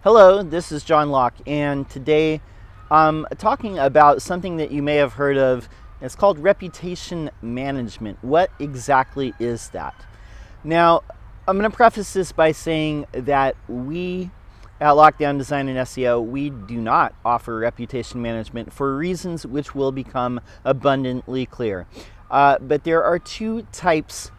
Hello, this is John Locke, and today I'm talking about something that you may have heard of. It's called reputation management. What exactly is that? Now, I'm going to preface this by saying that we at Lockdown Design and SEO, we do not offer reputation management for reasons which will become abundantly clear. But there are two types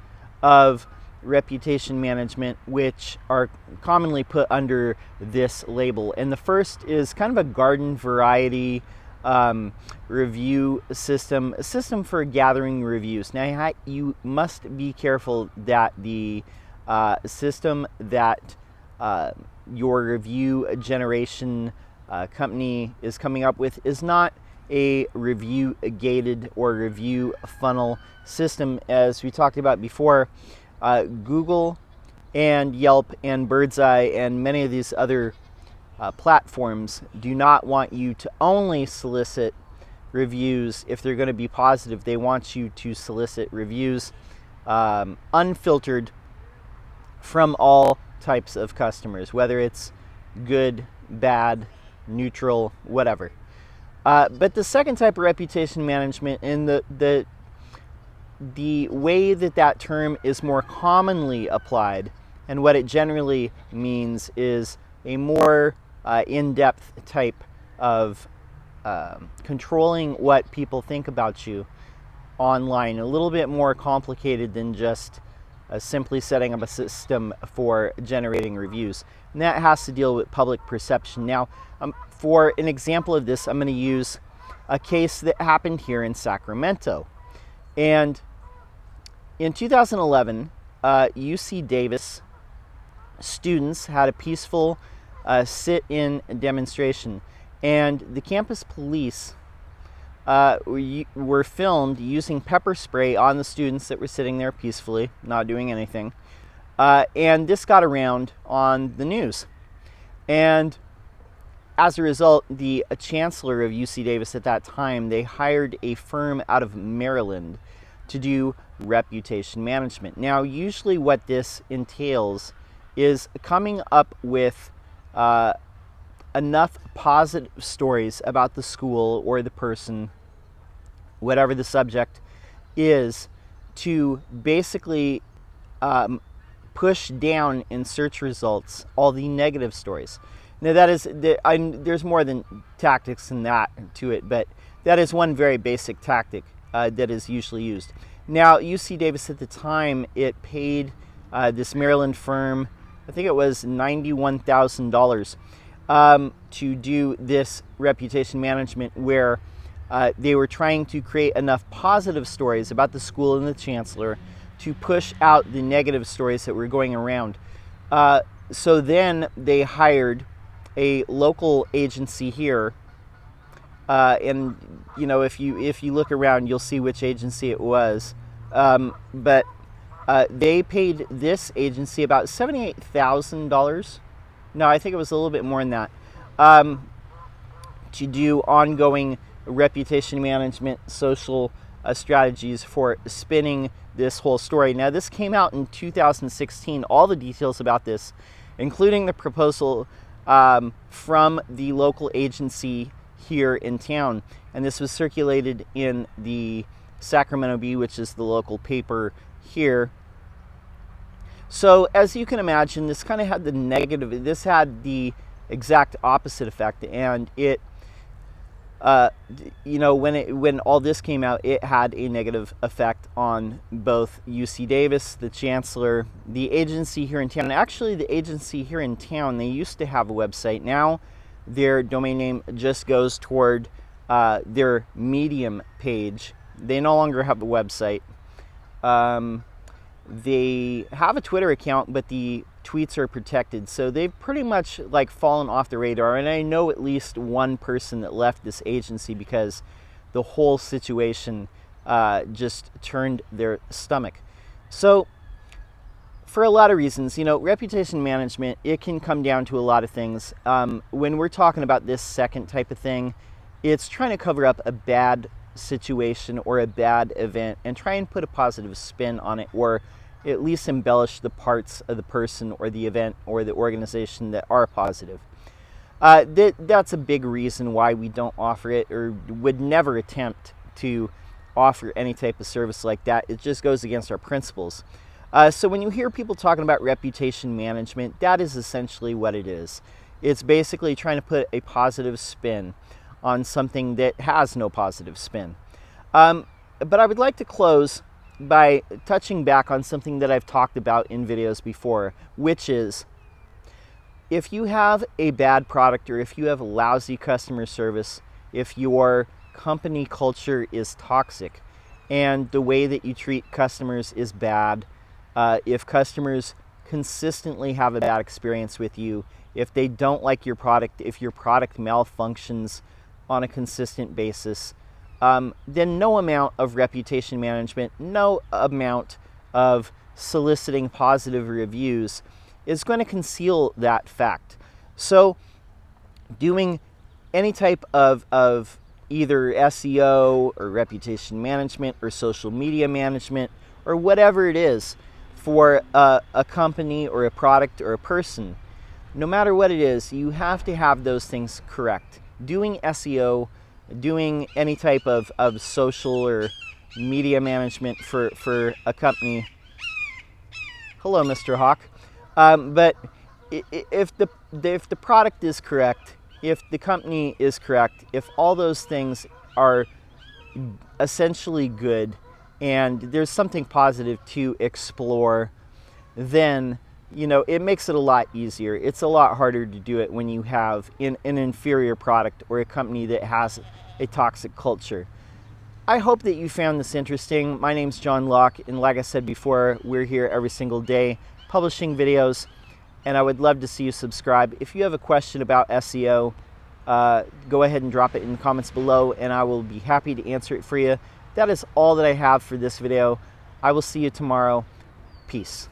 of reputation management which are commonly put under this label. And the first is kind of a garden variety review system, a system for gathering reviews. Now you must be careful that the system that your review generation company is coming up with is not a review gated or review funnel system. As we talked about before, Google and Yelp and Birdseye and many of these other platforms do not want you to only solicit reviews if they're going to be positive. They want you to solicit reviews unfiltered from all types of customers, whether it's good, bad, neutral, whatever. But the second type of reputation management, and the way that term is more commonly applied and what it generally means is a more in-depth type of controlling what people think about you online, a little bit more complicated than just simply setting up a system for generating reviews. And that has to deal with public perception. Now, for an example of this, I'm going to use a case that happened here in Sacramento. And in 2011, UC Davis students had a peaceful sit-in demonstration, and the campus police were filmed using pepper spray on the students that were sitting there peacefully, not doing anything. And this got around on the news. And as a result, the chancellor of UC Davis at that time, they hired a firm out of Maryland to do reputation management. Now, usually what this entails is coming up with enough positive stories about the school or the person, whatever the subject is, to basically push down in search results all the negative stories. Now, there's more than tactics than that to it, but that is one very basic tactic that is usually used. Now, UC Davis at the time, it paid this Maryland firm, I think it was $91,000 to do this reputation management, where they were trying to create enough positive stories about the school and the chancellor to push out the negative stories that were going around. So then they hired a local agency here, and if you look around, you'll see which agency it was. But they paid this agency about $78,000. No, I think it was a little bit more than that, to do ongoing reputation management, social strategies for spinning this whole story. Now, this came out in 2016. All the details about this, including the proposal from the local agency here in town, and this was circulated in the Sacramento Bee, which is the local paper here. So as you can imagine, this kind of had this had the exact opposite effect, and it when all this came out, it had a negative effect on both UC Davis, the chancellor, the agency here in town. And actually, the agency here in town, they used to have a website. Now their domain name just goes toward their Medium page. They no longer have a website. They have a Twitter account, but the tweets are protected. So they've pretty much fallen off the radar. And I know at least one person that left this agency because the whole situation just turned their stomach. So for a lot of reasons, reputation management, it can come down to a lot of things. When we're talking about this second type of thing, it's trying to cover up a bad situation or a bad event and try and put a positive spin on it, or at least embellish the parts of the person or the event or the organization that are positive. That's a big reason why we don't offer it, or would never attempt to offer any type of service like that. It just goes against our principles. So when you hear people talking about reputation management, that is essentially what it is. It's basically trying to put a positive spin on something that has no positive spin. But I would like to close by touching back on something that I've talked about in videos before, which is, if you have a bad product, or if you have lousy customer service, if your company culture is toxic and the way that you treat customers is bad, if customers consistently have a bad experience with you, if they don't like your product, if your product malfunctions on a consistent basis, then no amount of reputation management, no amount of soliciting positive reviews is going to conceal that fact. So doing any type of either SEO or reputation management or social media management or whatever it is for a company or a product or a person, no matter what it is, you have to have those things correct. Doing SEO, doing any type of social or media management for a company. Hello, Mr. Hawk. But if the product is correct, if the company is correct, if all those things are essentially good, and there's something positive to explore, then it makes it a lot easier. It's a lot harder to do it when you have an inferior product or a company that has a toxic culture. I hope that you found this interesting. My name's John Locke, and like I said before, we're here every single day publishing videos, and I would love to see you subscribe. If you have a question about SEO, go ahead and drop it in the comments below, and I will be happy to answer it for you. That is all that I have for this video. I will see you tomorrow. Peace.